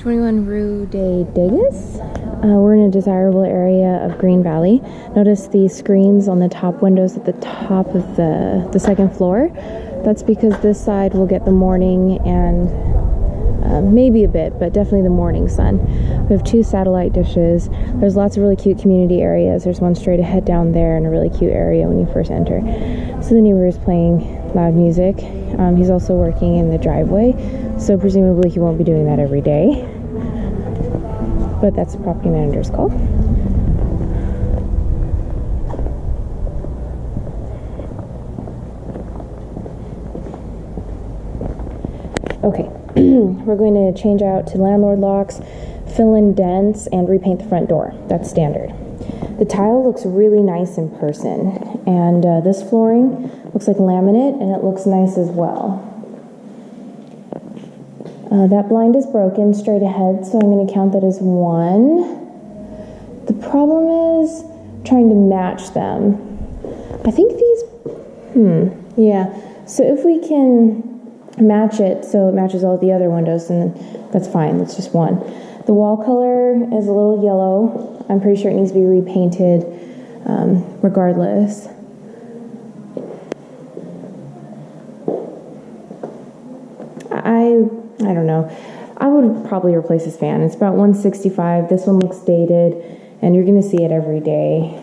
21 Rue De Degas. We're in a desirable area of Green Valley. Notice the screens on the top windows at the top of the second floor. That's because this side will get the morning and maybe a bit, but definitely the morning sun. We have 2 satellite dishes. There's lots of really cute community areas. There's one straight ahead down there in a really cute area when you first enter. So the neighbor is playing loud music. He's also working in the driveway, so presumably he won't be doing that every day. But that's the property manager's call. Okay, we're going to change out to landlord locks, fill in dents, and repaint the front door. That's standard. The tile looks really nice in person, and this flooring looks like laminate, and it looks nice as well. That blind is broken straight ahead, so I'm going to count that as 1. The problem is trying to match them. I think these, yeah. So if we can match it so it matches all the other windows, then that's fine. That's just 1. The wall color is a little yellow. I'm pretty sure it needs to be repainted regardless. I don't know. I would probably replace this fan. It's about $165. This one looks dated, and you're going to see it every day.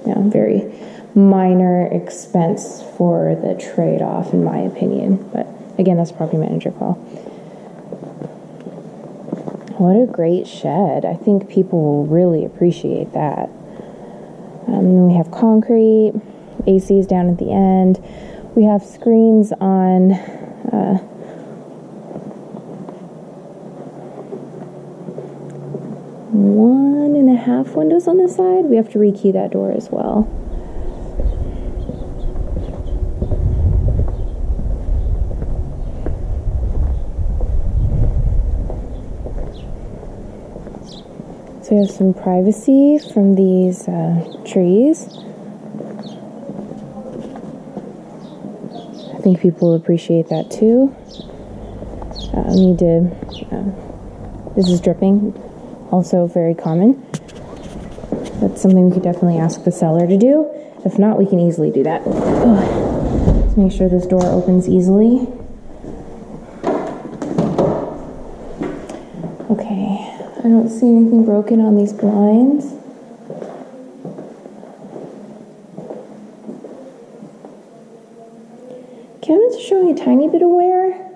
Very minor expense for the trade-off, in my opinion. But again, that's property manager call. What a great shed. I think people will really appreciate that. We have concrete, AC's down at the end. We have screens on 1.5 windows on this side. We have to rekey that door as well. So we have some privacy from these trees. I think people will appreciate that too. This is dripping, also very common. That's something we could definitely ask the seller to do. If not, we can easily do that. Let's make sure this door opens easily. Okay, I don't see anything broken on these blinds. Cabinets are showing a tiny bit of wear.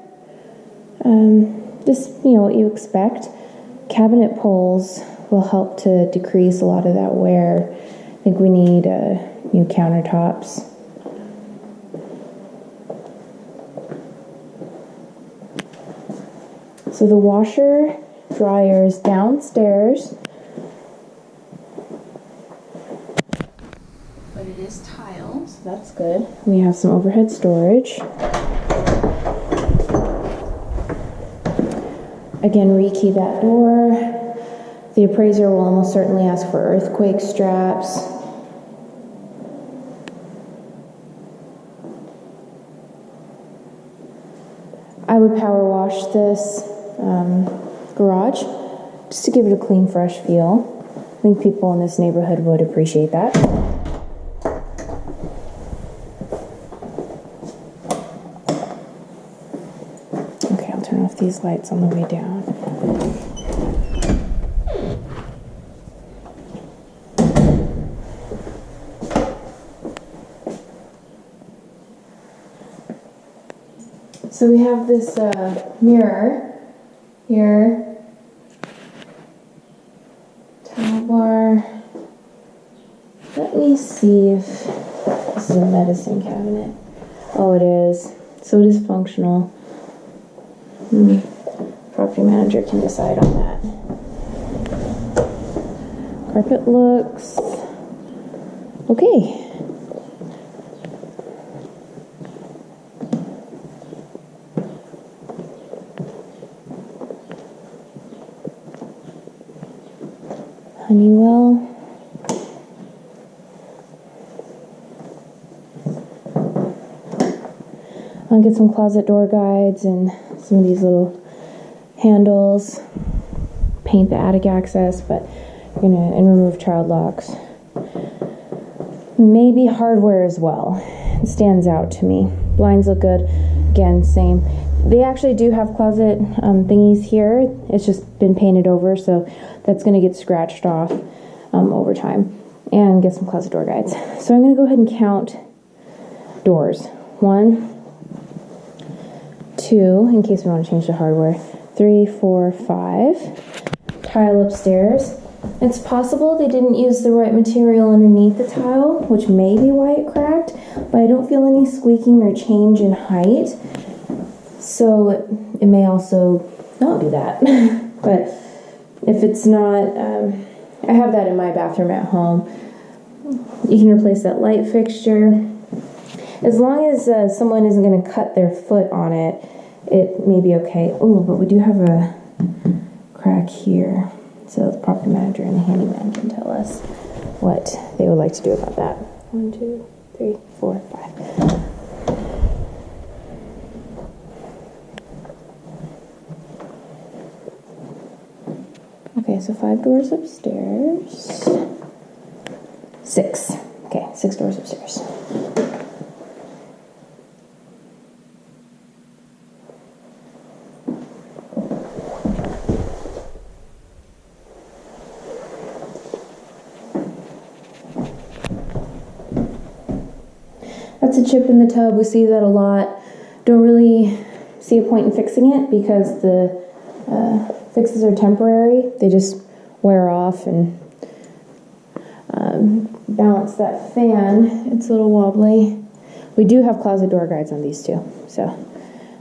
Just, what you expect. Cabinet pulls will help to decrease a lot of that wear. I think we need new countertops. So the washer dryer is downstairs, but it is tile, so that's good. We have some overhead storage. Again, rekey that door. The appraiser will almost certainly ask for earthquake straps. I would power wash this garage just to give it a clean, fresh feel. I think people in this neighborhood would appreciate that. Okay, I'll turn off these lights on the way down. So we have this mirror here, towel bar. Let me see if this is a medicine cabinet. Oh, it is. So it is functional. Property manager can decide on that. Carpet looks okay. Honeywell. I'll get some closet door guides and some of these little handles. paint the attic access, but and remove child locks. Maybe hardware as well. It stands out to me. Blinds look good. Again, same. They actually do have closet thingies here. It's just been painted over, so that's going to get scratched off over time. And get some closet door guides. So I'm going to go ahead and count doors. 1, 2, in case we want to change the hardware. 3, 4, 5. Tile upstairs. It's possible they didn't use the right material underneath the tile, which may be why it cracked, but I don't feel any squeaking or change in height. So it may also not do that. But if it's not, I have that in my bathroom at home. You can replace that light fixture. As long as someone isn't going to cut their foot on it, it may be okay. Oh, but we do have a crack here. So the property manager and the handyman can tell us what they would like to do about that. 1, 2, 3, 4, 5. Okay, so 5 doors upstairs. 6. Okay, 6 doors upstairs. That's a chip in the tub. We see that a lot. Don't really see a point in fixing it because the fixes are temporary. They just wear off and balance that fan. It's a little wobbly. We do have closet door guides on these two. So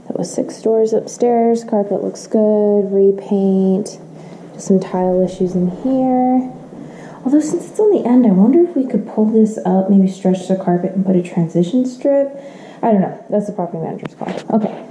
that was 6 doors upstairs. Carpet looks good. Repaint. Just some tile issues in here. Although since it's on the end, I wonder if we could pull this up, maybe stretch the carpet and put a transition strip. I don't know. That's the property manager's call. Okay.